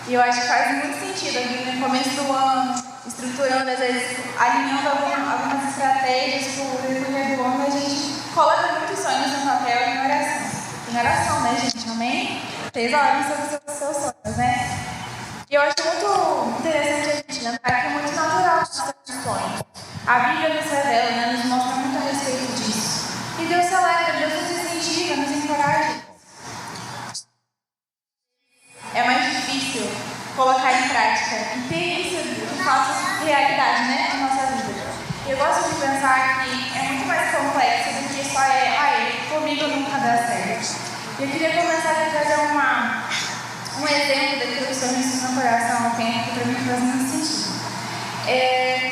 E eu acho que faz muito sentido, aqui no começo do ano, estruturando, às vezes, alinhando algumas estratégias para o decorrer do ano, a gente coloca muitos sonhos no papel e em oração. Em oração, né, gente? Amém? Vocês oram sobre os seus sonhos, né? E eu acho muito interessante a gente lembrar que é muito natural os nossos sonhos. A Bíblia nos revela, né, nos mostra muito a respeito disso. E Deus celebra, Deus nos incentiva, nos encoraja. É mais difícil colocar em prática e ter isso de fato realidade, né, na nossa vida. Eu gosto de pensar que é muito mais complexo do que só comigo nunca dá certo. Eu queria começar a trazer um exemplo daquilo que o Senhor me ensinou no coração, que para mim faz muito sentido.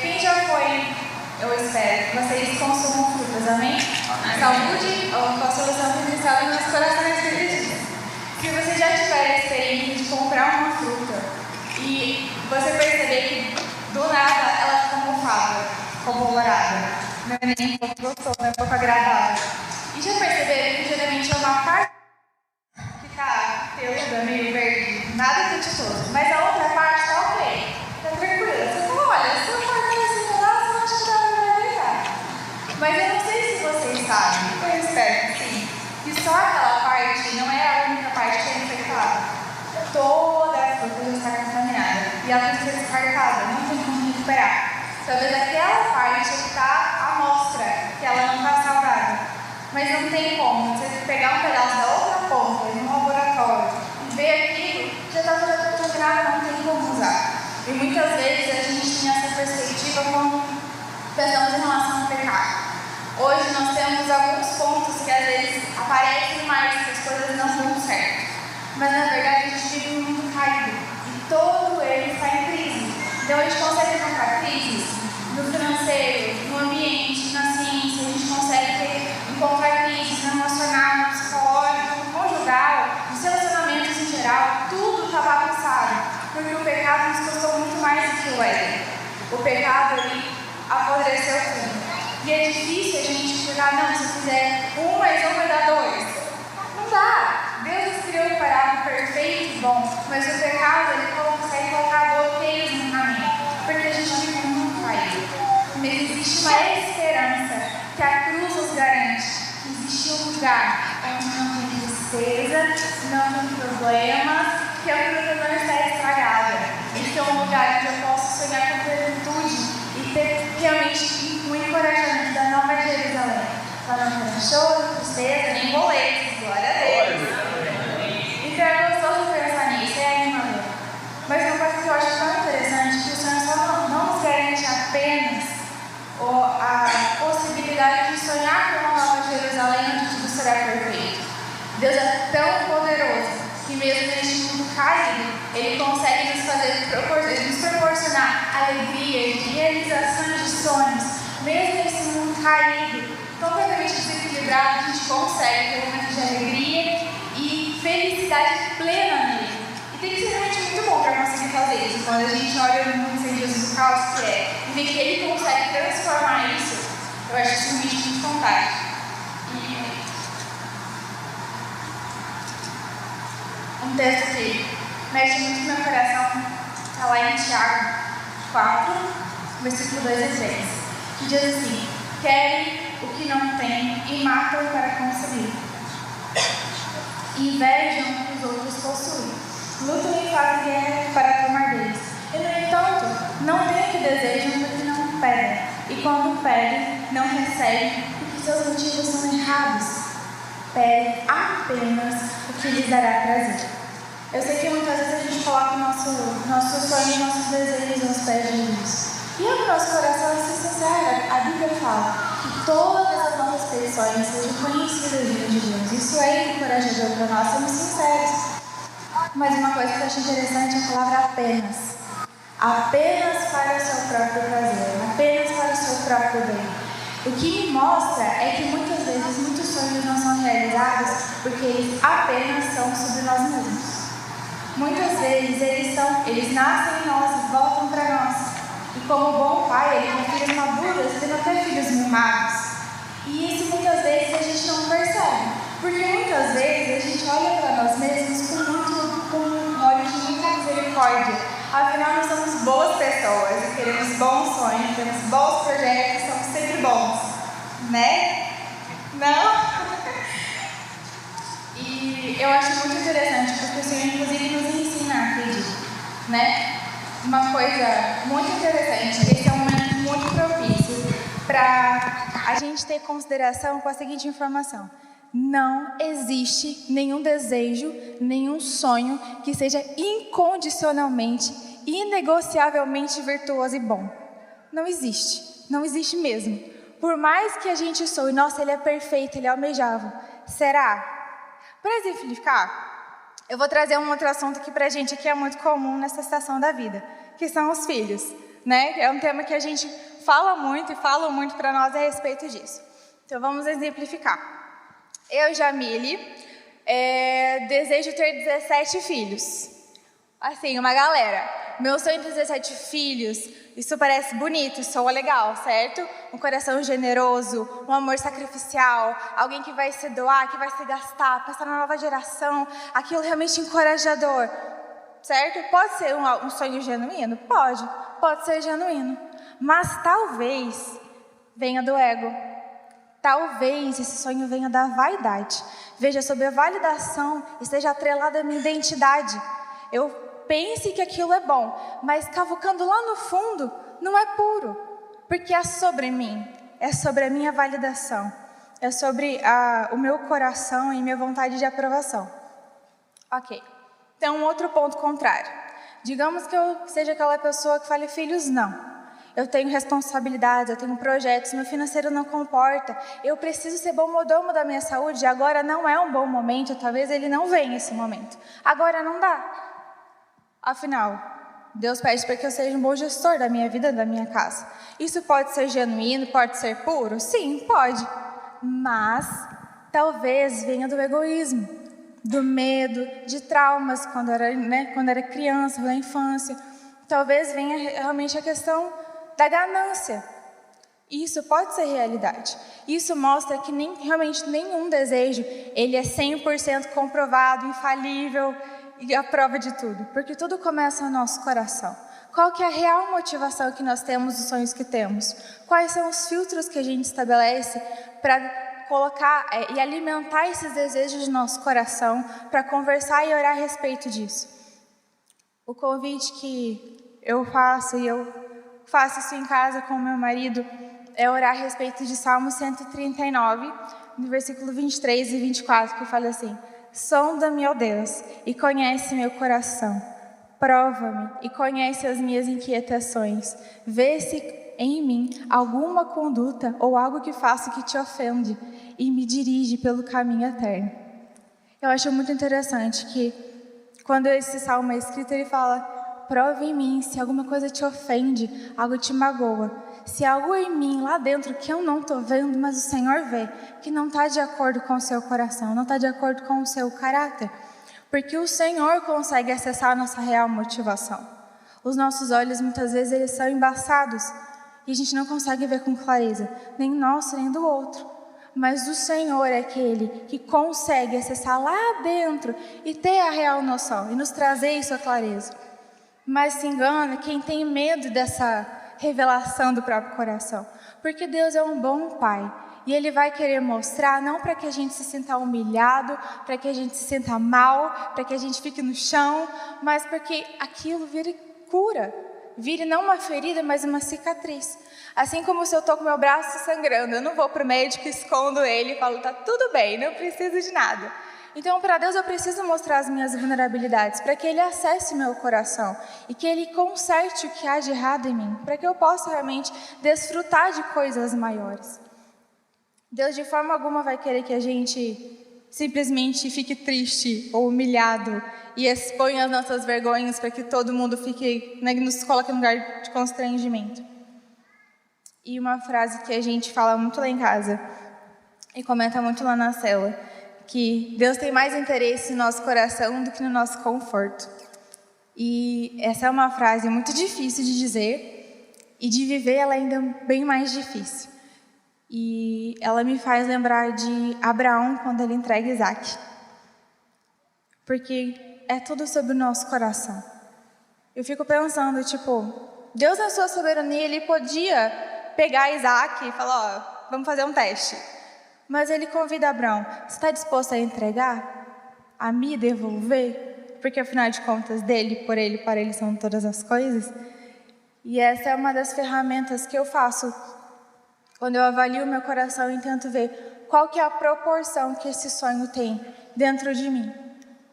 Quem já foi, eu espero, que vocês consumam frutas, amém? Saúde ou com a solução que estava nos corações perdidos. Se você já tiver a experiência de comprar uma fruta e você perceber que do nada ela fica mofada, ficou colorada, não é nem um pouco gostoso, é um pouco agradável. E já perceberam que geralmente é uma parte que fica peluda, meio verde, nada apetitoso, mas a outra parte tá ok, tá tranquila. Você fala, olha, se eu cortar esse pedaço, eu acho que dá pra pegar. Mas eu não sei se vocês sabem, eu espero que sim, que só aquela parte não é a única parte que é infectada. Toda a fruta já está contaminada e ela tem que ser descartada, não tem como recuperar. Talvez aquela parte que está à mostra, que ela não está saudável. Mas não tem como. Você pegar um pedaço da outra ponta, no laboratório, e ver aquilo, já está toda contaminada, não tem como usar. E muitas vezes a gente tem essa perspectiva quando pensamos em relação ao pecado. Hoje nós temos alguns pontos que às vezes aparecem mais, que as coisas não dão certo. Mas na verdade a gente vive um mundo caído e todo ele está em crise. Então a gente consegue encontrar crises no financeiro, no ambiente, na ciência, a gente consegue encontrar crises no emocional, no psicológico, no conjugal, nos relacionamentos em geral, tudo está bagunçado, porque o pecado nos custou muito mais do que o Éden. O pecado ele apodreceu tudo. E é difícil a gente ficar, não, se eu fizer 1 mais 1 vai dar 2. Não dá. Deus nos criou para algo perfeito e bom, mas o pecado ele consegue colocar bloqueios no caminho, porque a gente vive muito caído. Mas existe uma esperança que a cruz nos garante, que existe um lugar onde não tem tristeza, não tem problemas, que a fruta não está estragada. Esse é um lugar onde eu posso sonhar com plenitude e ter realmente um encorajamento da Nova Jerusalém. Lá não tem choro, tristeza, nem boletos, glória a Deus. Então é gostoso pensar nisso, é animador. Mas uma coisa que eu acho tão interessante, que o Senhor só não nos garante apenas a possibilidade de sonhar com uma Nova Jerusalém onde tudo será perfeito. Deus é tão poderoso que mesmo neste mundo caído, Ele consegue nos proporcionar alegria, realizações de sonhos. Mesmo nesse mundo caído, completamente desequilibrado, a gente consegue ter momentos de alegria e felicidade plena nele. E tem que ser realmente muito bom para conseguir fazer isso. Quando a gente olha no mundo sem Jesus, o caos que é, e vê que Ele consegue transformar isso, eu acho isso muito fantástico. Um texto que mexe muito no meu coração está lá em Tiago 4, versículo 2 e 3, que diz assim: querem o que não têm e matam para conseguir. Invejam o que os outros possuem. Lutam e fazem guerra para tomar deles. E, no entanto, não têm o que desejam porque não pedem. E quando pedem, não recebem porque seus motivos são errados. Pedem apenas o que lhes dará prazer. Eu sei que muitas vezes a gente coloca o nosso sonho e nossos desejos nos pés de Deus. E o nosso coração, se sincero, a Bíblia fala que todas as nossas petições sejam conhecidas diante de Deus. Isso é encorajador para nós, somos sinceros. Mas uma coisa que eu acho interessante é a palavra apenas. Apenas para o seu próprio prazer, apenas para o seu próprio bem. O que me mostra é que muitas vezes muitos sonhos não são realizados porque eles apenas são sobre nós mesmos. Muitas vezes eles nascem em nós e voltam para nós. E como bom pai, ele tem filhos maduros, ele não tem filhos mimados. E isso muitas vezes a gente não percebe. Porque muitas vezes a gente olha para nós mesmos com um olho de muita misericórdia boas pessoas, queremos bons sonhos, temos bons projetos, somos sempre bons, né? Não? E eu acho muito interessante, porque o Senhor, inclusive, nos ensina a acreditar, né? Uma coisa muito interessante, esse é um momento muito propício para a gente ter consideração com a seguinte informação: não existe nenhum desejo, nenhum sonho que seja incondicionalmente, inegociavelmente virtuoso e bom. Não existe mesmo. Por mais que a gente soe, nossa, ele é perfeito, ele é almejável. Será? Para exemplificar, eu vou trazer um outro assunto aqui pra gente, que é muito comum nessa estação da vida, que são os filhos, né? É um tema que a gente fala muito e fala muito para nós a respeito disso. Então vamos exemplificar. Eu, Jamile, desejo ter 17 filhos. Assim, uma galera. Meu sonho de 17 filhos, isso parece bonito, soa legal, certo? Um coração generoso, um amor sacrificial, alguém que vai se doar, que vai se gastar, pensar na nova geração, aquilo realmente encorajador, certo? Pode ser um sonho genuíno? Pode ser genuíno. Mas talvez venha do ego. Talvez esse sonho venha da vaidade. Veja, sobre a validação, esteja atrelada à minha identidade. Eu pense que aquilo é bom, mas cavucando lá no fundo, não é puro. Porque é sobre mim, é sobre a minha validação, é sobre o meu coração e minha vontade de aprovação. Ok. Então, um outro ponto contrário. Digamos que eu seja aquela pessoa que fale, filhos, não. Eu tenho responsabilidades, eu tenho projetos, meu financeiro não comporta, eu preciso ser bom mordomo da minha saúde, agora não é um bom momento, talvez ele não venha esse momento. Agora não dá. Afinal, Deus pede para que eu seja um bom gestor da minha vida, da minha casa. Isso pode ser genuíno, pode ser puro? Sim, pode. Mas talvez venha do egoísmo, do medo, de traumas quando era criança, na infância. Talvez venha realmente a questão da ganância. Isso pode ser realidade. Isso mostra que realmente nenhum desejo ele é 100% comprovado, infalível e a prova de tudo. Porque tudo começa no nosso coração. Qual que é a real motivação que nós temos dos sonhos que temos? Quais são os filtros que a gente estabelece para colocar e alimentar esses desejos do nosso coração, para conversar e orar a respeito disso? O convite que eu faço, e eu faço isso em casa com o meu marido, é orar a respeito de Salmo 139, no versículo 23 e 24, que fala assim: sonda-me, ó Deus, e conhece meu coração. Prova-me e conhece as minhas inquietações. Vê se em mim alguma conduta ou algo que faço que te ofende e me dirige pelo caminho eterno. Eu acho muito interessante que quando esse salmo é escrito, ele fala: prove em mim se alguma coisa te ofende, algo te magoa. Se há algo em mim lá dentro que eu não estou vendo, mas o Senhor vê, que não está de acordo com o seu coração, não está de acordo com o seu caráter. Porque o Senhor consegue acessar a nossa real motivação. Os nossos olhos, muitas vezes, eles são embaçados e a gente não consegue ver com clareza, nem nosso, nem do outro. Mas o Senhor é aquele que consegue acessar lá dentro e ter a real noção e nos trazer isso à clareza. Mas se engana quem tem medo dessa revelação do próprio coração. Porque Deus é um bom Pai. E Ele vai querer mostrar, não para que a gente se sinta humilhado, para que a gente se sinta mal, para que a gente fique no chão, mas para que aquilo vire cura. Vire não uma ferida, mas uma cicatriz. Assim como se eu estou com meu braço sangrando, eu não vou para o médico, escondo ele e falo, tá tudo bem, não preciso de nada. Então, para Deus, eu preciso mostrar as minhas vulnerabilidades, para que Ele acesse meu coração e que Ele conserte o que há de errado em mim, para que eu possa realmente desfrutar de coisas maiores. Deus, de forma alguma, vai querer que a gente simplesmente fique triste ou humilhado e exponha as nossas vergonhas para que todo mundo fique, nos coloque em lugar de constrangimento. E uma frase que a gente fala muito lá em casa e comenta muito lá na célula, que Deus tem mais interesse no nosso coração do que no nosso conforto. E essa é uma frase muito difícil de dizer e de viver ela ainda é bem mais difícil. E ela me faz lembrar de Abraão quando ele entrega Isaac. Porque é tudo sobre o nosso coração. Eu fico pensando, Deus, na sua soberania, Ele podia pegar Isaac e falar, vamos fazer um teste. Mas Ele convida Abraão, você está disposto a entregar? A me devolver? Porque afinal de contas, dele, por ele, para ele são todas as coisas. E essa é uma das ferramentas que eu faço quando eu avalio meu coração e tento ver qual que é a proporção que esse sonho tem dentro de mim.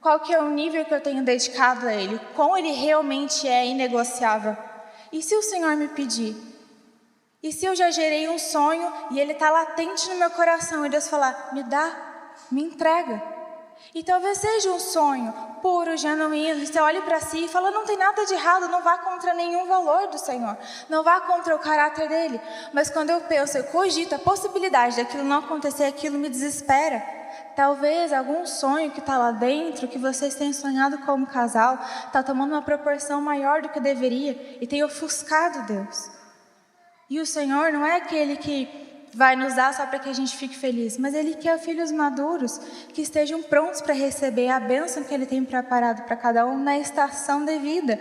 Qual que é o nível que eu tenho dedicado a ele, como ele realmente é inegociável. E se o Senhor me pedir? E se eu já gerei um sonho e ele está latente no meu coração e Deus falar, me dá, me entrega. E talvez seja um sonho puro, genuíno, e você olhe para si e fala, não tem nada de errado, não vá contra nenhum valor do Senhor, não vá contra o caráter dele. Mas quando eu penso, eu cogito a possibilidade daquilo não acontecer, aquilo me desespera. Talvez algum sonho que está lá dentro, que vocês têm sonhado como casal, está tomando uma proporção maior do que deveria e tem ofuscado Deus. E o Senhor não é aquele que vai nos dar só para que a gente fique feliz, mas Ele quer filhos maduros que estejam prontos para receber a bênção que Ele tem preparado para cada um na estação devida.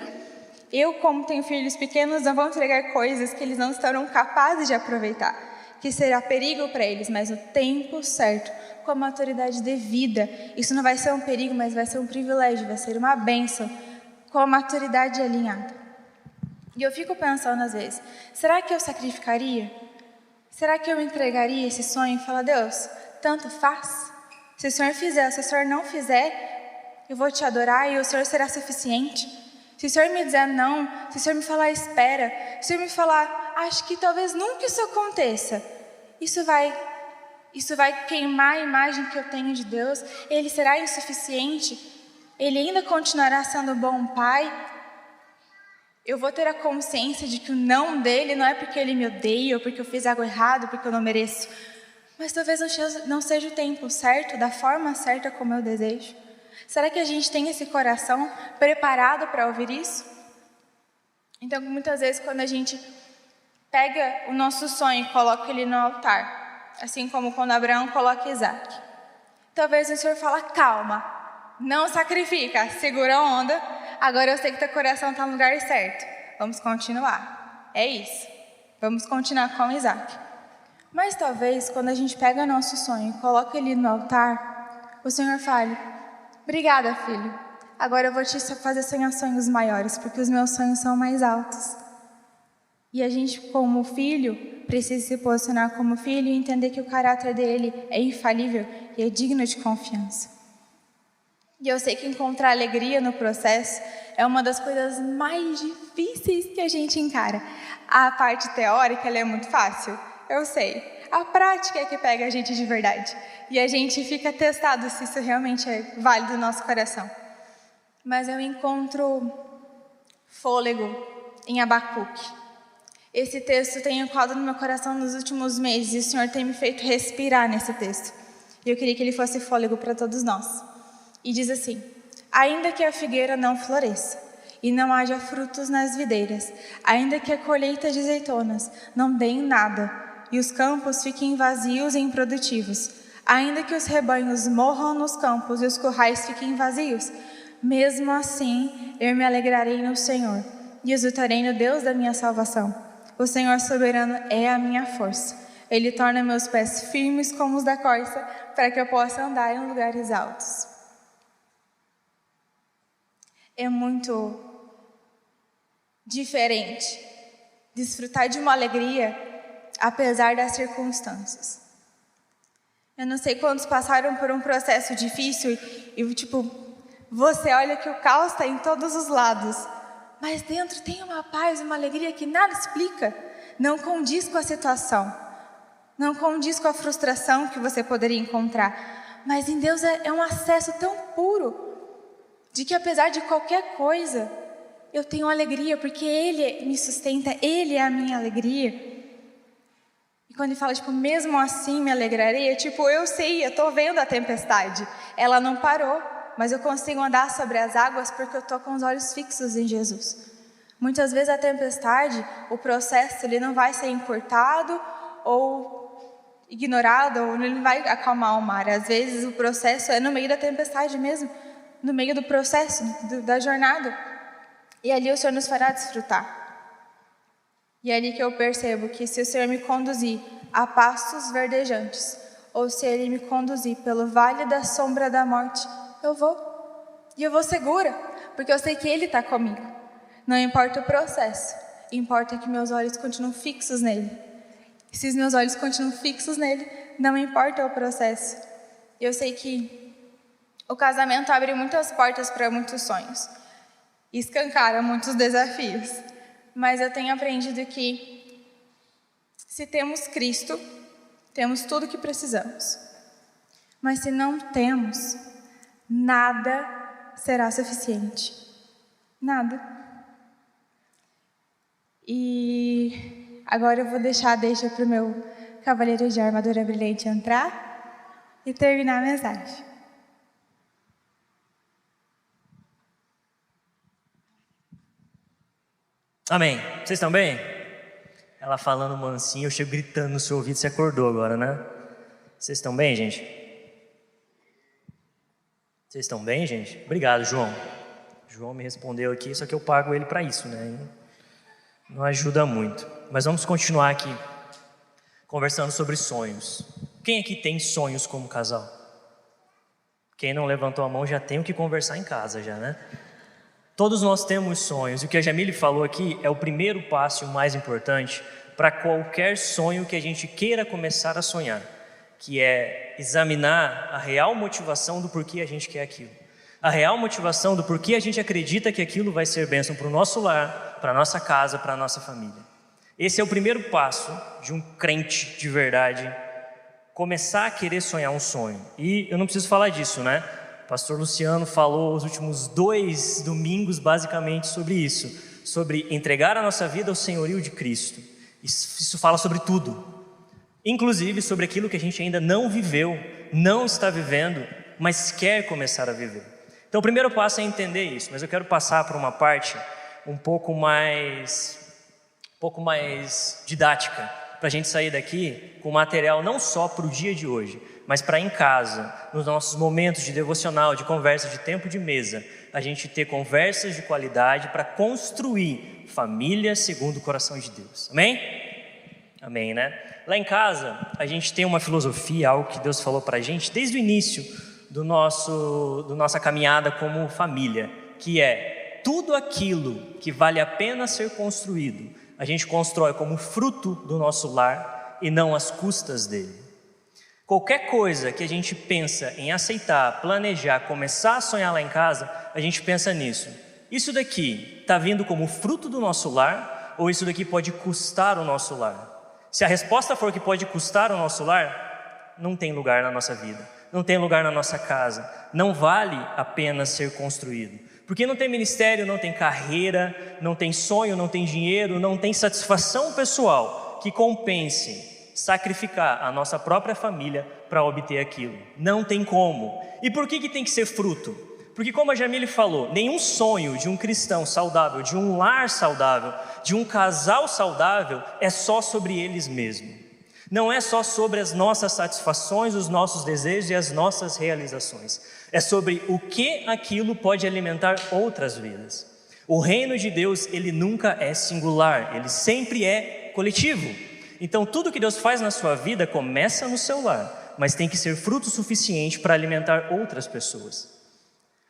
Eu, como tenho filhos pequenos, não vou entregar coisas que eles não estarão capazes de aproveitar, que será perigo para eles, mas no tempo certo, com a maturidade devida. Isso não vai ser um perigo, mas vai ser um privilégio, vai ser uma bênção, com a maturidade alinhada. E eu fico pensando às vezes, será que eu sacrificaria? Será que eu entregaria esse sonho e falar, Deus, tanto faz? Se o Senhor fizer, se o Senhor não fizer, eu vou te adorar e o Senhor será suficiente. Se o Senhor me dizer não, se o Senhor me falar espera, se o Senhor me falar, acho que talvez nunca isso aconteça, isso vai queimar a imagem que eu tenho de Deus, Ele será insuficiente, Ele ainda continuará sendo um bom Pai. Eu vou ter a consciência de que o não dele não é porque ele me odeia, ou porque eu fiz algo errado, porque eu não mereço. Mas talvez não seja o tempo certo, da forma certa como eu desejo. Será que a gente tem esse coração preparado para ouvir isso? Então, muitas vezes, quando a gente pega o nosso sonho e coloca ele no altar, assim como quando Abraão coloca Isaac, talvez o Senhor fala, calma, não sacrifica, segura a onda, agora eu sei que teu coração está no lugar certo, vamos continuar, é isso, vamos continuar com Isaac. Mas talvez, quando a gente pega o nosso sonho e coloca ele no altar, o Senhor fale, obrigada, filho, agora eu vou te fazer sonhar sonhos maiores, porque os meus sonhos são mais altos. E a gente, como filho, precisa se posicionar como filho e entender que o caráter dele é infalível e é digno de confiança. E eu sei que encontrar alegria no processo é uma das coisas mais difíceis que a gente encara. A parte teórica ela é muito fácil, eu sei. A prática é que pega a gente de verdade. E a gente fica testado se isso realmente é válido no nosso coração. Mas eu encontro fôlego em Abacuque. Esse texto tem ecoado no meu coração nos últimos meses e o Senhor tem me feito respirar nesse texto. E eu queria que ele fosse fôlego para todos nós. E diz assim, ainda que a figueira não floresça e não haja frutos nas videiras, ainda que a colheita de azeitonas não dê em nada e os campos fiquem vazios e improdutivos, ainda que os rebanhos morram nos campos e os currais fiquem vazios, mesmo assim eu me alegrarei no Senhor e exultarei no Deus da minha salvação. O Senhor soberano é a minha força. Ele torna meus pés firmes como os da corça, para que eu possa andar em lugares altos. É muito diferente desfrutar de uma alegria apesar das circunstâncias. Eu não sei quantos passaram por um processo difícil e você olha que o caos está em todos os lados, mas dentro tem uma paz, uma alegria que nada explica, não condiz com a situação, não condiz com a frustração que você poderia encontrar, mas em Deus é um acesso tão puro, de que apesar de qualquer coisa, eu tenho alegria, porque Ele me sustenta, Ele é a minha alegria. E quando ele fala, mesmo assim me alegrarei, eu sei, eu estou vendo a tempestade, ela não parou, mas eu consigo andar sobre as águas porque eu estou com os olhos fixos em Jesus. Muitas vezes a tempestade, o processo, ele não vai ser encurtado ou ignorado, ou ele não vai acalmar o mar. Às vezes o processo é no meio da tempestade mesmo, no meio do processo, da jornada. E ali o Senhor nos fará desfrutar. E é ali que eu percebo que se o Senhor me conduzir a pastos verdejantes, ou se Ele me conduzir pelo vale da sombra da morte, eu vou. E eu vou segura, porque eu sei que Ele está comigo. Não importa o processo, importa que meus olhos continuem fixos nele. E se os meus olhos continuam fixos nele, não importa o processo. Eu sei que o casamento abre muitas portas para muitos sonhos e escancara muitos desafios. Mas eu tenho aprendido que, se temos Cristo, temos tudo o que precisamos. Mas se não temos, nada será suficiente. Nada. E agora eu vou deixar a deixa para o meu cavaleiro de armadura brilhante entrar e terminar a mensagem. Amém. Vocês estão bem? Ela falando mansinho, eu chego gritando no seu ouvido, você acordou agora, né? Vocês estão bem, gente? Vocês estão bem, gente? Obrigado, João. João me respondeu aqui, só que eu pago ele para isso, né? Não ajuda muito. Mas vamos continuar aqui, conversando sobre sonhos. Quem aqui tem sonhos como casal? Quem não levantou a mão já tem o que conversar em casa, já, né? Todos nós temos sonhos, e o que a Jamile falou aqui é o primeiro passo e o mais importante para qualquer sonho que a gente queira começar a sonhar, que é examinar a real motivação do porquê a gente quer aquilo, a real motivação do porquê a gente acredita que aquilo vai ser bênção para o nosso lar, para a nossa casa, para a nossa família. Esse é o primeiro passo de um crente de verdade, começar a querer sonhar um sonho. E eu não preciso falar disso, né? Pastor Luciano falou os últimos 2 domingos basicamente sobre isso, sobre entregar a nossa vida ao senhorio de Cristo. Isso fala sobre tudo, inclusive sobre aquilo que a gente ainda não viveu, não está vivendo, mas quer começar a viver. Então o primeiro passo é entender isso, mas eu quero passar por uma parte um pouco mais didática, para a gente sair daqui com material não só para o dia de hoje, mas para em casa, nos nossos momentos de devocional, de conversa, de tempo de mesa, a gente ter conversas de qualidade para construir família segundo o coração de Deus. Amém? Amém, né? Lá em casa, a gente tem uma filosofia, algo que Deus falou para a gente desde o início do nossa caminhada como família, que é tudo aquilo que vale a pena ser construído, a gente constrói como fruto do nosso lar e não às custas dele. Qualquer coisa que a gente pensa em aceitar, planejar, começar a sonhar lá em casa, a gente pensa nisso. Isso daqui está vindo como fruto do nosso lar ou isso daqui pode custar o nosso lar? Se a resposta for que pode custar o nosso lar, não tem lugar na nossa vida, não tem lugar na nossa casa, não vale a pena ser construído. Porque não tem ministério, não tem carreira, não tem sonho, não tem dinheiro, não tem satisfação pessoal que compense sacrificar a nossa própria família para obter aquilo. Não tem como. E por que tem que ser fruto? Porque como a Jamile falou, nenhum sonho de um cristão saudável, de um lar saudável, de um casal saudável é só sobre eles mesmos. Não é só sobre as nossas satisfações, os nossos desejos e as nossas realizações. É sobre o que aquilo pode alimentar outras vidas. O reino de Deus, ele nunca é singular, ele sempre é coletivo. Então tudo que Deus faz na sua vida começa no seu lar, mas tem que ser fruto suficiente para alimentar outras pessoas.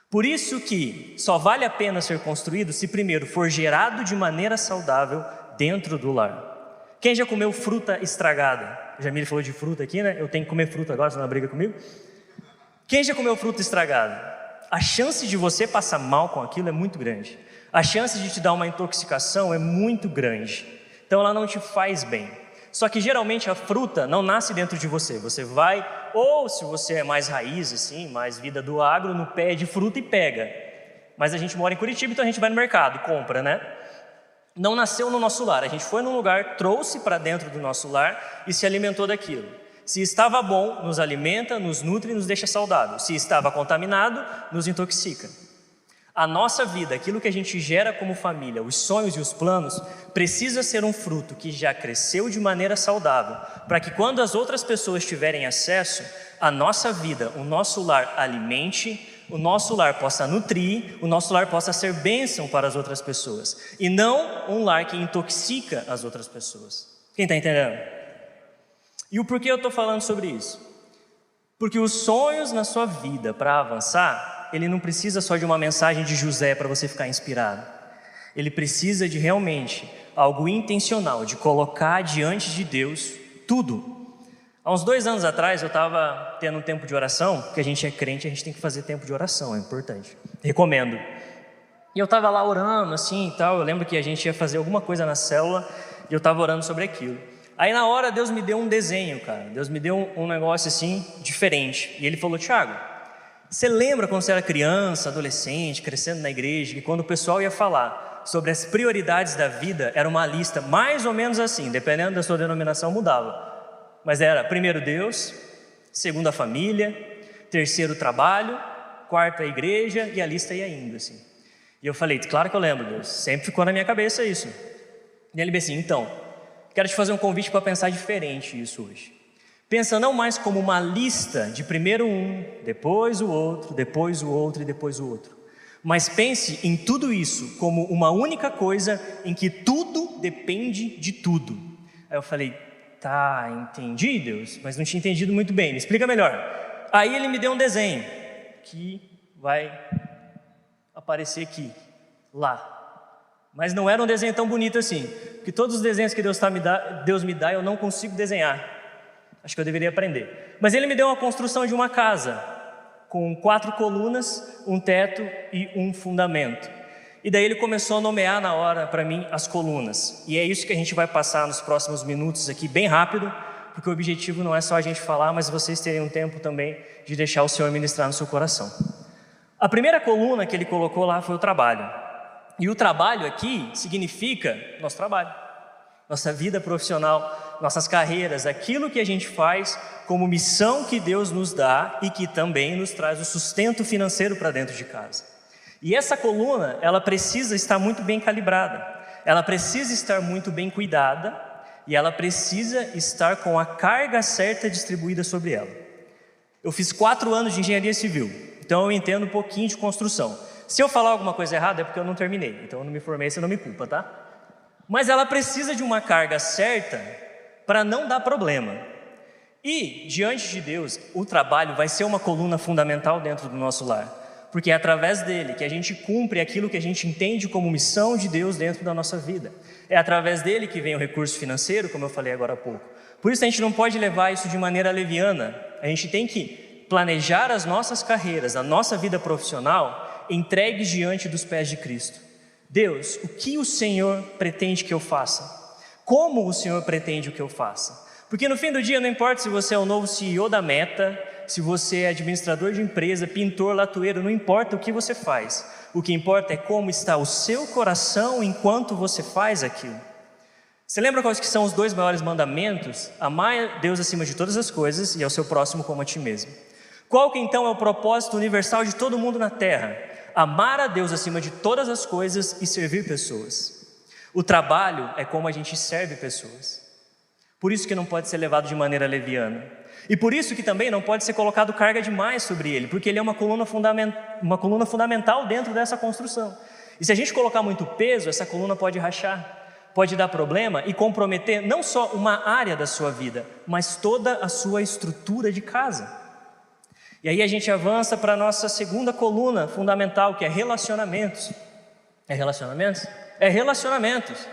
Por isso que só vale a pena ser construído se primeiro for gerado de maneira saudável dentro do lar. Quem já comeu fruta estragada? A Jamile falou de fruta aqui, né? Eu tenho que comer fruta agora, você não briga comigo? Quem já comeu fruta estragada? A chance de você passar mal com aquilo é muito grande. A chance de te dar uma intoxicação é muito grande. Então ela não te faz bem. Só que geralmente a fruta não nasce dentro de você. Você vai, ou se você é mais raiz, assim, mais vida do agro, no pé de fruta e pega. Mas a gente mora em Curitiba, então a gente vai no mercado e compra, né? Não nasceu no nosso lar. A gente foi num lugar, trouxe para dentro do nosso lar e se alimentou daquilo. Se estava bom, nos alimenta, nos nutre e nos deixa saudável. Se estava contaminado, nos intoxica. A nossa vida, aquilo que a gente gera como família, os sonhos e os planos, precisa ser um fruto que já cresceu de maneira saudável, para que quando as outras pessoas tiverem acesso, a nossa vida, o nosso lar alimente, o nosso lar possa nutrir, o nosso lar possa ser bênção para as outras pessoas, e não um lar que intoxica as outras pessoas. Quem está entendendo? E o porquê eu estou falando sobre isso? Porque os sonhos na sua vida para avançar, ele não precisa só de uma mensagem de José para você ficar inspirado. Ele precisa de realmente algo intencional, de colocar diante de Deus tudo. Há uns 2 anos atrás eu estava tendo um tempo de oração, porque a gente é crente, a gente tem que fazer tempo de oração, é importante. Recomendo. E eu estava lá orando assim e tal, eu lembro que a gente ia fazer alguma coisa na célula e eu estava orando sobre aquilo. Aí na hora Deus me deu um desenho, cara, Deus me deu um negócio assim, diferente. E Ele falou: Thiago, você lembra quando você era criança, adolescente, crescendo na igreja, que quando o pessoal ia falar sobre as prioridades da vida, era uma lista mais ou menos assim, dependendo da sua denominação mudava. Mas era primeiro Deus, segundo a família, terceiro trabalho, quarto a igreja, e a lista ia indo assim. E eu falei: claro que eu lembro, Deus, sempre ficou na minha cabeça isso. E ele disse assim: então, quero te fazer um convite para pensar diferente isso hoje. Pensa não mais como uma lista de primeiro um, depois o outro, depois o outro e depois o outro. Mas pense em tudo isso como uma única coisa em que tudo depende de tudo. Aí eu falei: tá, entendi, Deus, mas não tinha entendido muito bem, me explica melhor. Aí ele me deu um desenho que vai aparecer aqui, lá. Mas não era um desenho tão bonito assim, porque todos os desenhos que Deus me dá eu não consigo desenhar. Acho que eu deveria aprender. Mas ele me deu uma construção de uma casa, com 4 colunas, um teto e um fundamento. E daí ele começou a nomear na hora para mim as colunas. E é isso que a gente vai passar nos próximos minutos aqui, bem rápido, porque o objetivo não é só a gente falar, mas vocês terem um tempo também de deixar o Senhor ministrar no seu coração. A primeira coluna que ele colocou lá foi o trabalho. E o trabalho aqui significa nosso trabalho, nossa vida profissional, nossas carreiras, aquilo que a gente faz como missão que Deus nos dá e que também nos traz o sustento financeiro para dentro de casa. E essa coluna, ela precisa estar muito bem calibrada, ela precisa estar muito bem cuidada e ela precisa estar com a carga certa distribuída sobre ela. Eu fiz 4 anos de engenharia civil, então eu entendo um pouquinho de construção. Se eu falar alguma coisa errada é porque eu não terminei, então eu não me formei, você não me culpa, tá? Mas ela precisa de uma carga certa para não dar problema. E, diante de Deus, o trabalho vai ser uma coluna fundamental dentro do nosso lar. Porque é através dele que a gente cumpre aquilo que a gente entende como missão de Deus dentro da nossa vida. É através dele que vem o recurso financeiro, como eu falei agora há pouco. Por isso a gente não pode levar isso de maneira leviana. A gente tem que planejar as nossas carreiras, a nossa vida profissional, entregues diante dos pés de Cristo. Deus, o que o Senhor pretende que eu faça? Como o Senhor pretende que eu faça? Porque no fim do dia não importa se você é o novo CEO da Meta, se você é administrador de empresa, pintor, latoeiro, não importa o que você faz. O que importa é como está o seu coração enquanto você faz aquilo. Você lembra quais que são os 2 maiores mandamentos? Amar Deus acima de todas as coisas e ao seu próximo como a ti mesmo. Qual que então é o propósito universal de todo mundo na terra? Amar a Deus acima de todas as coisas e servir pessoas. O trabalho é como a gente serve pessoas. Por isso que não pode ser levado de maneira leviana. E por isso que também não pode ser colocado carga demais sobre ele, porque ele é uma coluna fundamental dentro dessa construção. E se a gente colocar muito peso, essa coluna pode rachar, pode dar problema e comprometer não só uma área da sua vida, mas toda a sua estrutura de casa. E aí a gente avança para a nossa segunda coluna fundamental, que é relacionamentos. É relacionamentos? É relacionamentos.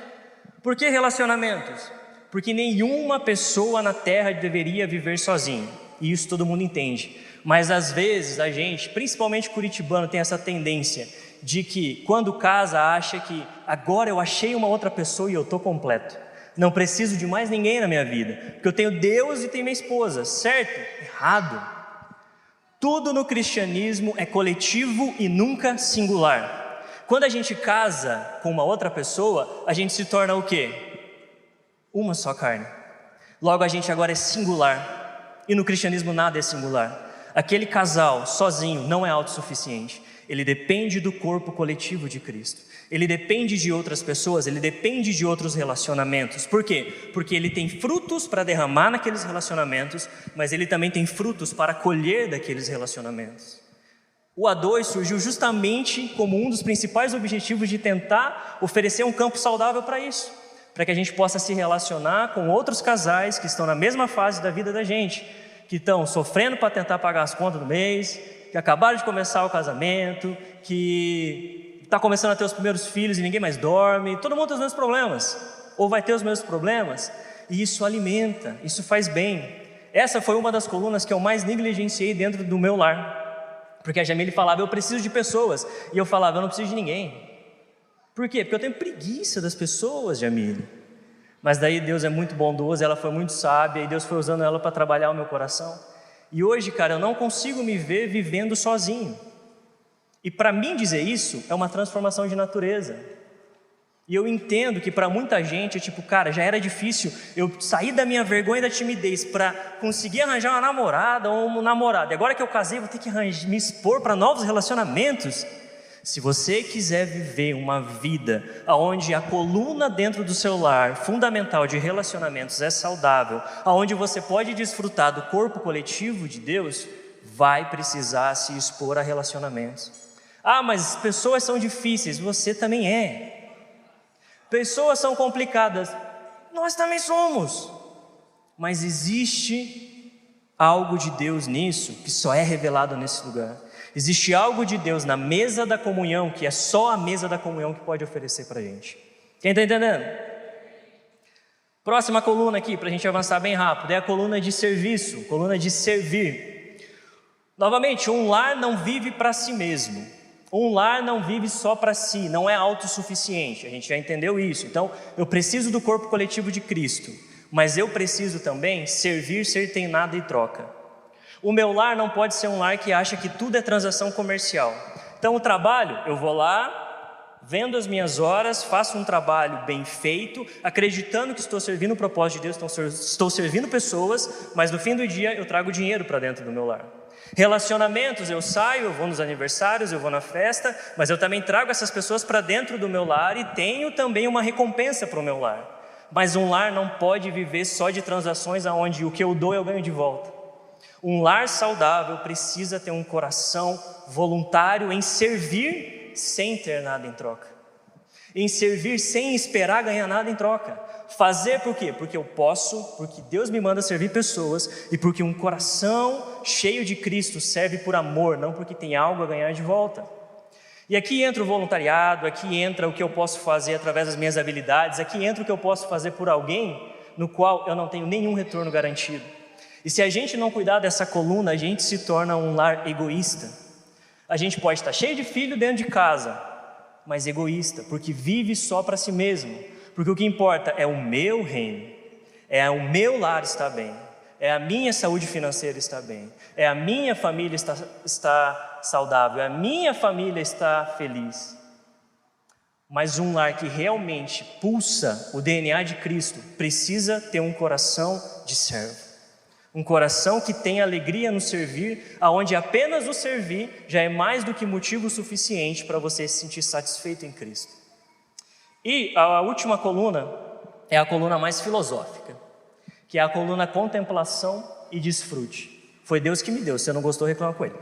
Por que relacionamentos? Porque nenhuma pessoa na terra deveria viver sozinha, e isso todo mundo entende. Mas às vezes a gente, principalmente curitibano, tem essa tendência de que quando casa acha que agora eu achei uma outra pessoa e eu estou completo. Não preciso de mais ninguém na minha vida, porque eu tenho Deus e tenho minha esposa, certo? Errado. Tudo no cristianismo é coletivo e nunca singular. Quando a gente casa com uma outra pessoa, a gente se torna o quê? Uma só carne. Logo a gente agora é singular. E no cristianismo nada é singular. Aquele casal sozinho não é autossuficiente. Ele depende do corpo coletivo de Cristo. Ele depende de outras pessoas, ele depende de outros relacionamentos. Por quê? Porque ele tem frutos para derramar naqueles relacionamentos, mas ele também tem frutos para colher daqueles relacionamentos. O A2 surgiu justamente como um dos principais objetivos de tentar oferecer um campo saudável para isso, para que a gente possa se relacionar com outros casais que estão na mesma fase da vida da gente, que estão sofrendo para tentar pagar as contas do mês, que acabaram de começar o casamento, que está começando a ter os primeiros filhos e ninguém mais dorme, todo mundo tem os mesmos problemas, ou vai ter os mesmos problemas, e isso alimenta, isso faz bem. Essa foi uma das colunas que eu mais negligenciei dentro do meu lar, porque a Jamile falava, eu preciso de pessoas, e eu falava, eu não preciso de ninguém. Por quê? Porque eu tenho preguiça das pessoas, Jamile. Mas daí Deus é muito bondoso, ela foi muito sábia, e Deus foi usando ela para trabalhar o meu coração. E hoje, cara, eu não consigo me ver vivendo sozinho. E para mim dizer isso é uma transformação de natureza. E eu entendo que para muita gente é tipo, cara, já era difícil eu sair da minha vergonha e da timidez para conseguir arranjar uma namorada ou um namorado. E agora que eu casei, vou ter que me expor para novos relacionamentos. Se você quiser viver uma vida onde a coluna dentro do seu lar, fundamental de relacionamentos, é saudável, onde você pode desfrutar do corpo coletivo de Deus, vai precisar se expor a relacionamentos. Ah, mas pessoas são difíceis, você também é. Pessoas são complicadas, nós também somos. Mas existe algo de Deus nisso que só é revelado nesse lugar. Existe algo de Deus na mesa da comunhão que é só a mesa da comunhão que pode oferecer para a gente. Quem está entendendo? Próxima coluna aqui, para a gente avançar bem rápido, é a coluna de serviço, coluna de servir. Novamente, um lar não vive para si mesmo. Um lar não vive só para si, não é autossuficiente, a gente já entendeu isso. Então, eu preciso do corpo coletivo de Cristo, mas eu preciso também servir sem ter nada em troca. O meu lar não pode ser um lar que acha que tudo é transação comercial. Então, o trabalho, eu vou lá, vendo as minhas horas, faço um trabalho bem feito, acreditando que estou servindo o propósito de Deus, estou servindo pessoas, mas no fim do dia eu trago dinheiro para dentro do meu lar. Relacionamentos, eu saio, eu vou nos aniversários, eu vou na festa, mas eu também trago essas pessoas para dentro do meu lar e tenho também uma recompensa para o meu lar. Mas um lar não pode viver só de transações onde o que eu dou eu ganho de volta. Um lar saudável precisa ter um coração voluntário em servir sem ter nada em troca. Em servir sem esperar ganhar nada em troca. Fazer por quê? Porque eu posso, porque Deus me manda servir pessoas e porque um coração cheio de Cristo serve por amor, não porque tem algo a ganhar de volta. E aqui entra o voluntariado, aqui entra o que eu posso fazer através das minhas habilidades, aqui entra o que eu posso fazer por alguém no qual eu não tenho nenhum retorno garantido. E se a gente não cuidar dessa coluna, a gente se torna um lar egoísta. A gente pode estar cheio de filho dentro de casa, mas egoísta, porque vive só para si mesmo. Porque o que importa é o meu reino, é o meu lar estar bem, é a minha saúde financeira estar bem, é a minha família estar saudável, é a minha família estar feliz. Mas um lar que realmente pulsa o DNA de Cristo precisa ter um coração de servo. Um coração que tem alegria no servir, aonde apenas o servir já é mais do que motivo suficiente para você se sentir satisfeito em Cristo. E a última coluna é a coluna mais filosófica, que é a coluna contemplação e desfrute. Foi Deus que me deu, se você não gostou, reclama com ele.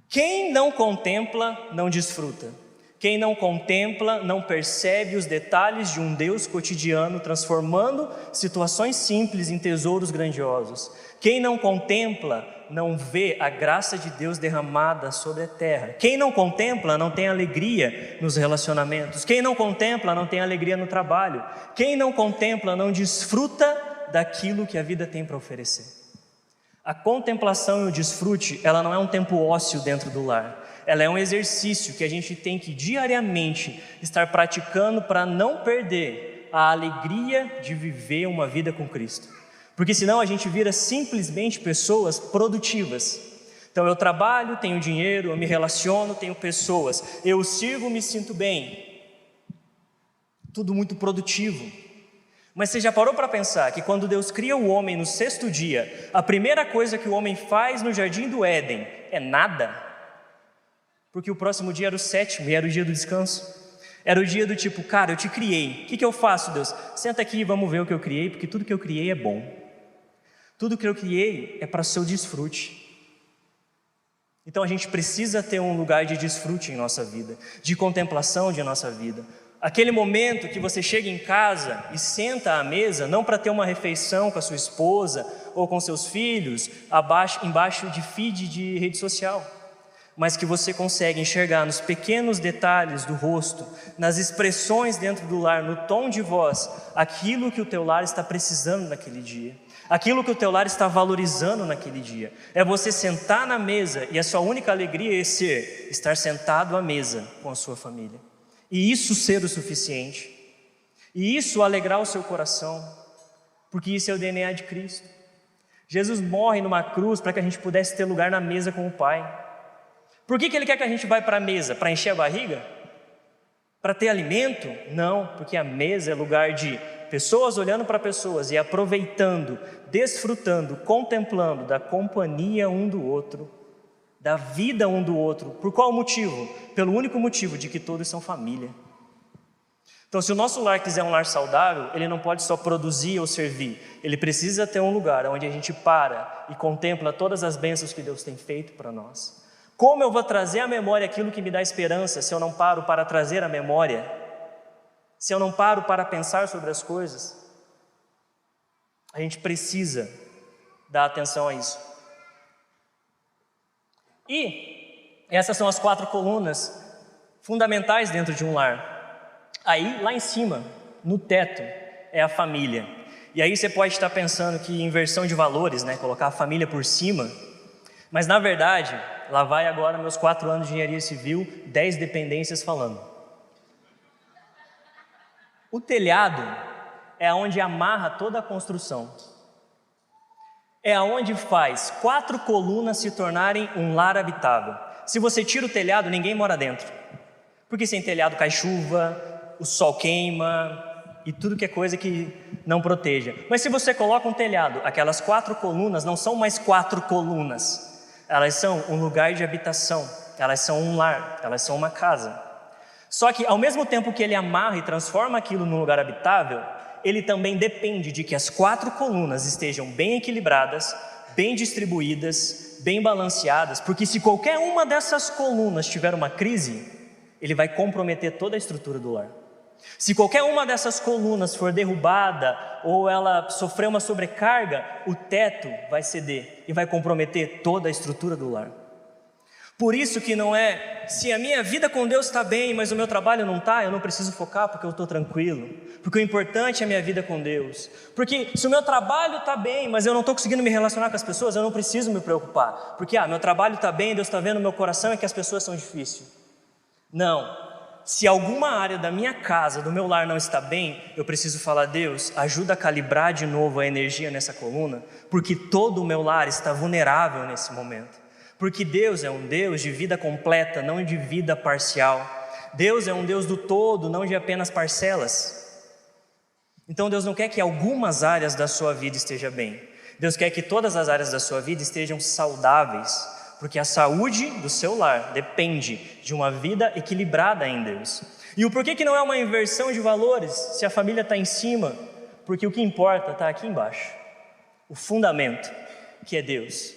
Quem não contempla, não desfruta. Quem não contempla, não percebe os detalhes de um Deus cotidiano, transformando situações simples em tesouros grandiosos. Quem não contempla, não vê a graça de Deus derramada sobre a terra. Quem não contempla, não tem alegria nos relacionamentos. Quem não contempla, não tem alegria no trabalho. Quem não contempla, não desfruta daquilo que a vida tem para oferecer. A contemplação e o desfrute, ela não é um tempo ósseo dentro do lar. Ela é um exercício que a gente tem que diariamente estar praticando para não perder a alegria de viver uma vida com Cristo. Porque senão a gente vira simplesmente pessoas produtivas. Então eu trabalho, tenho dinheiro, eu me relaciono, tenho pessoas, eu sirvo, me sinto bem. Tudo muito produtivo. Mas você já parou para pensar que quando Deus cria o homem no 6º dia, a primeira coisa que o homem faz no jardim do Éden é nada? Porque o próximo dia era o 7º e era o dia do descanso. Era o dia do tipo, cara, eu te criei. O que eu faço, Deus? Senta aqui e vamos ver o que eu criei, porque tudo que eu criei é bom. Tudo que eu criei é para seu desfrute. Então a gente precisa ter um lugar de desfrute em nossa vida, de contemplação de nossa vida. Aquele momento que você chega em casa e senta à mesa, não para ter uma refeição com a sua esposa ou com seus filhos, embaixo de feed de rede social, mas que você consegue enxergar nos pequenos detalhes do rosto, nas expressões dentro do lar, no tom de voz, aquilo que o teu lar está precisando naquele dia, aquilo que o teu lar está valorizando naquele dia. É você sentar na mesa e a sua única alegria é estar sentado à mesa com a sua família. E isso ser o suficiente. E isso alegrar o seu coração, porque isso é o DNA de Cristo. Jesus morre numa cruz para que a gente pudesse ter lugar na mesa com o Pai. Por que Ele quer que a gente vá para a mesa? Para encher a barriga? Para ter alimento? Não, porque a mesa é lugar de pessoas olhando para pessoas e aproveitando, desfrutando, contemplando da companhia um do outro, da vida um do outro. Por qual motivo? Pelo único motivo de que todos são família. Então, se o nosso lar quiser um lar saudável, ele não pode só produzir ou servir. Ele precisa ter um lugar onde a gente para e contempla todas as bênçãos que Deus tem feito para nós. Como eu vou trazer à memória aquilo que me dá esperança se eu não paro para trazer à memória? Se eu não paro para pensar sobre as coisas? A gente precisa dar atenção a isso. E essas são as 4 colunas fundamentais dentro de um lar. Aí, lá em cima, no teto, é a família. E aí você pode estar pensando que inversão de valores, né? Colocar a família por cima. Mas, na verdade, lá vai agora meus 4 anos de engenharia civil, 10 dependências falando. O telhado é onde amarra toda a construção. É onde faz 4 colunas se tornarem um lar habitável. Se você tira o telhado, ninguém mora dentro. Porque sem telhado cai chuva, o sol queima e tudo que é coisa que não proteja. Mas se você coloca um telhado, aquelas 4 colunas não são mais 4 colunas. Elas são um lugar de habitação, elas são um lar, elas são uma casa. Só que ao mesmo tempo que ele amarra e transforma aquilo num lugar habitável, ele também depende de que as 4 colunas estejam bem equilibradas, bem distribuídas, bem balanceadas, porque se qualquer uma dessas colunas tiver uma crise, ele vai comprometer toda a estrutura do lar. Se qualquer uma dessas colunas for derrubada ou ela sofrer uma sobrecarga, o teto vai ceder e vai comprometer toda a estrutura do lar. Por isso que não é, se a minha vida com Deus está bem, mas o meu trabalho não está, eu não preciso focar porque eu estou tranquilo. Porque o importante é a minha vida com Deus. Porque se o meu trabalho está bem, mas eu não estou conseguindo me relacionar com as pessoas, eu não preciso me preocupar. Porque meu trabalho está bem, Deus está vendo no meu coração, é que as pessoas são difíceis. Não. Se alguma área da minha casa, do meu lar não está bem, eu preciso falar, Deus, ajuda a calibrar de novo a energia nessa coluna, porque todo o meu lar está vulnerável nesse momento. Porque Deus é um Deus de vida completa, não de vida parcial. Deus é um Deus do todo, não de apenas parcelas. Então Deus não quer que algumas áreas da sua vida estejam bem. Deus quer que todas as áreas da sua vida estejam saudáveis. Porque a saúde do seu lar depende de uma vida equilibrada em Deus. E o porquê que não é uma inversão de valores se a família está em cima? Porque o que importa está aqui embaixo. O fundamento, que é Deus.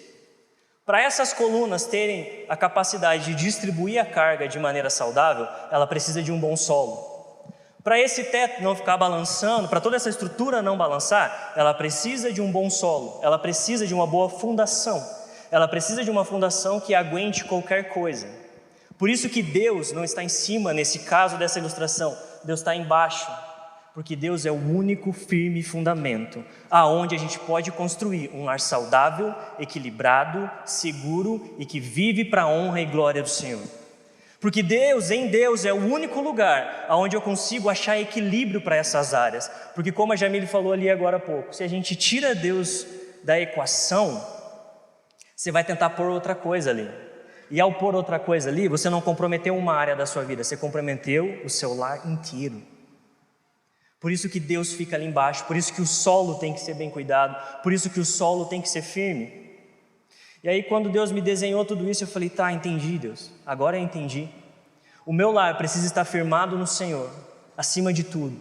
Para essas colunas terem a capacidade de distribuir a carga de maneira saudável, ela precisa de um bom solo. Para esse teto não ficar balançando, para toda essa estrutura não balançar, ela precisa de um bom solo, ela precisa de uma boa fundação. Ela precisa de uma fundação que aguente qualquer coisa. Por isso que Deus não está em cima, nesse caso dessa ilustração. Deus está embaixo. Porque Deus é o único firme fundamento, aonde a gente pode construir um lar saudável, equilibrado, seguro e que vive para a honra e glória do Senhor. Porque em Deus é o único lugar aonde eu consigo achar equilíbrio para essas áreas. Porque como a Jamile falou ali agora há pouco, se a gente tira Deus da equação, você vai tentar pôr outra coisa ali. E ao pôr outra coisa ali, você não comprometeu uma área da sua vida, você comprometeu o seu lar inteiro. Por isso que Deus fica ali embaixo, por isso que o solo tem que ser bem cuidado, por isso que o solo tem que ser firme. E aí quando Deus me desenhou tudo isso, eu falei, tá, entendi, Deus, agora eu entendi. O meu lar precisa estar firmado no Senhor, acima de tudo.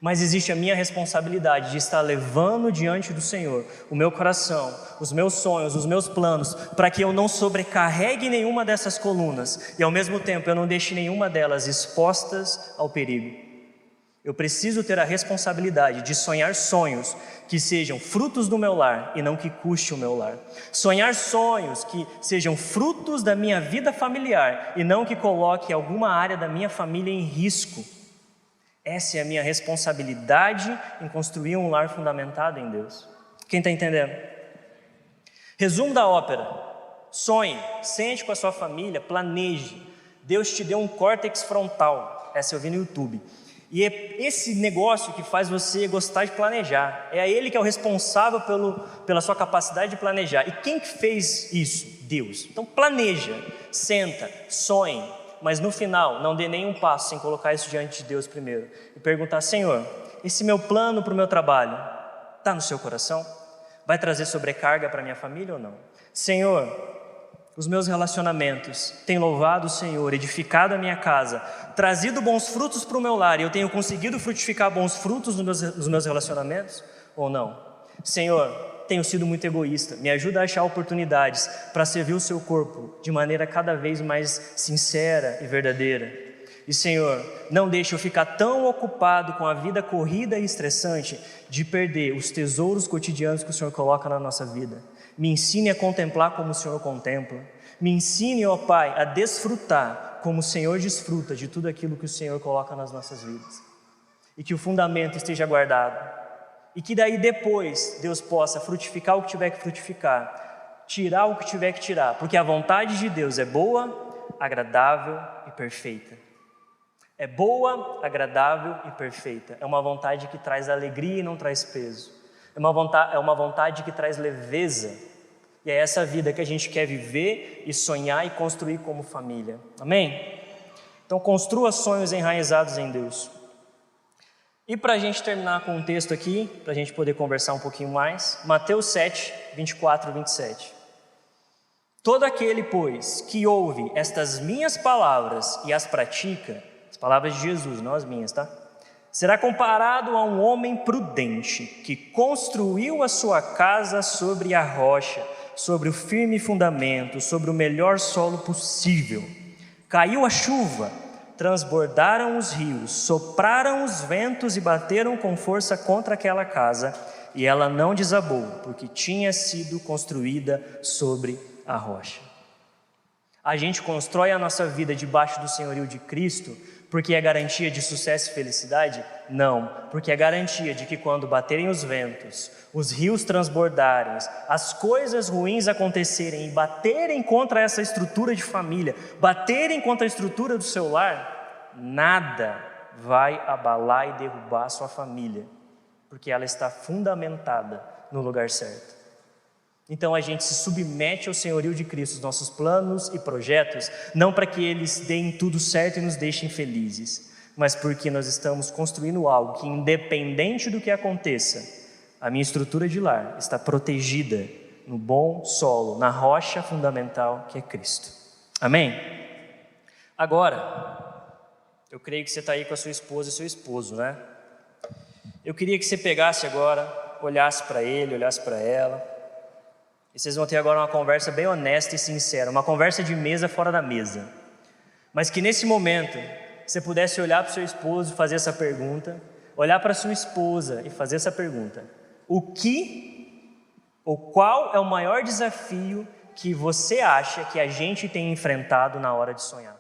Mas existe a minha responsabilidade de estar levando diante do Senhor o meu coração, os meus sonhos, os meus planos, para que eu não sobrecarregue nenhuma dessas colunas e ao mesmo tempo eu não deixe nenhuma delas expostas ao perigo. Eu preciso ter a responsabilidade de sonhar sonhos que sejam frutos do meu lar e não que custe o meu lar. Sonhar sonhos que sejam frutos da minha vida familiar e não que coloque alguma área da minha família em risco. Essa é a minha responsabilidade em construir um lar fundamentado em Deus. Quem está entendendo? Resumo da ópera: sonhe, sente com a sua família, planeje. Deus te deu um córtex frontal, essa eu vi no YouTube. E é esse negócio que faz você gostar de planejar. É Ele que é o responsável pela sua capacidade de planejar. E quem que fez isso? Deus. Então planeja, senta, sonhe, mas no final não dê nenhum passo sem colocar isso diante de Deus primeiro. E perguntar: Senhor, esse meu plano para o meu trabalho está no seu coração? Vai trazer sobrecarga para minha família ou não? Senhor, os meus relacionamentos têm louvado o Senhor, edificado a minha casa, trazido bons frutos para o meu lar, e eu tenho conseguido frutificar bons frutos nos meus relacionamentos ou não? Senhor, tenho sido muito egoísta, me ajuda a achar oportunidades para servir o seu corpo de maneira cada vez mais sincera e verdadeira. E Senhor, não deixe eu ficar tão ocupado com a vida corrida e estressante de perder os tesouros cotidianos que o Senhor coloca na nossa vida. Me ensine a contemplar como o Senhor contempla. Me ensine, ó Pai, a desfrutar como o Senhor desfruta de tudo aquilo que o Senhor coloca nas nossas vidas. E que o fundamento esteja guardado. E que daí depois Deus possa frutificar o que tiver que frutificar, tirar o que tiver que tirar, porque a vontade de Deus é boa, agradável e perfeita. É boa, agradável e perfeita. É uma vontade que traz alegria e não traz peso. É uma vontade que traz leveza. E é essa vida que a gente quer viver e sonhar e construir como família. Amém? Então construa sonhos enraizados em Deus. E para a gente terminar com um texto aqui, para a gente poder conversar um pouquinho mais, Mateus 7, 24 e 27. Todo aquele, pois, que ouve estas minhas palavras e as pratica, as palavras de Jesus, não as minhas, tá? Será comparado a um homem prudente que construiu a sua casa sobre a rocha, sobre o firme fundamento, sobre o melhor solo possível. Caiu a chuva, transbordaram os rios, sopraram os ventos e bateram com força contra aquela casa, e ela não desabou, porque tinha sido construída sobre a rocha. A gente constrói a nossa vida debaixo do senhorio de Cristo porque é garantia de sucesso e felicidade? Não, porque é garantia de que quando baterem os ventos, os rios transbordarem, as coisas ruins acontecerem e baterem contra essa estrutura de família, baterem contra a estrutura do seu lar, nada vai abalar e derrubar a sua família, porque ela está fundamentada no lugar certo. Então a gente se submete ao senhorio de Cristo, os nossos planos e projetos, não para que eles deem tudo certo e nos deixem felizes, mas porque nós estamos construindo algo que, independente do que aconteça, a minha estrutura de lar está protegida no bom solo, na rocha fundamental que é Cristo. Amém? Agora, eu creio que você está aí com a sua esposa e seu esposo, né? Eu queria que você pegasse agora, olhasse para ele, olhasse para ela, e vocês vão ter agora uma conversa bem honesta e sincera, uma conversa de mesa fora da mesa. Mas que nesse momento, você pudesse olhar para o seu esposo e fazer essa pergunta, olhar para a sua esposa e fazer essa pergunta: o que ou qual é o maior desafio que você acha que a gente tem enfrentado na hora de sonhar?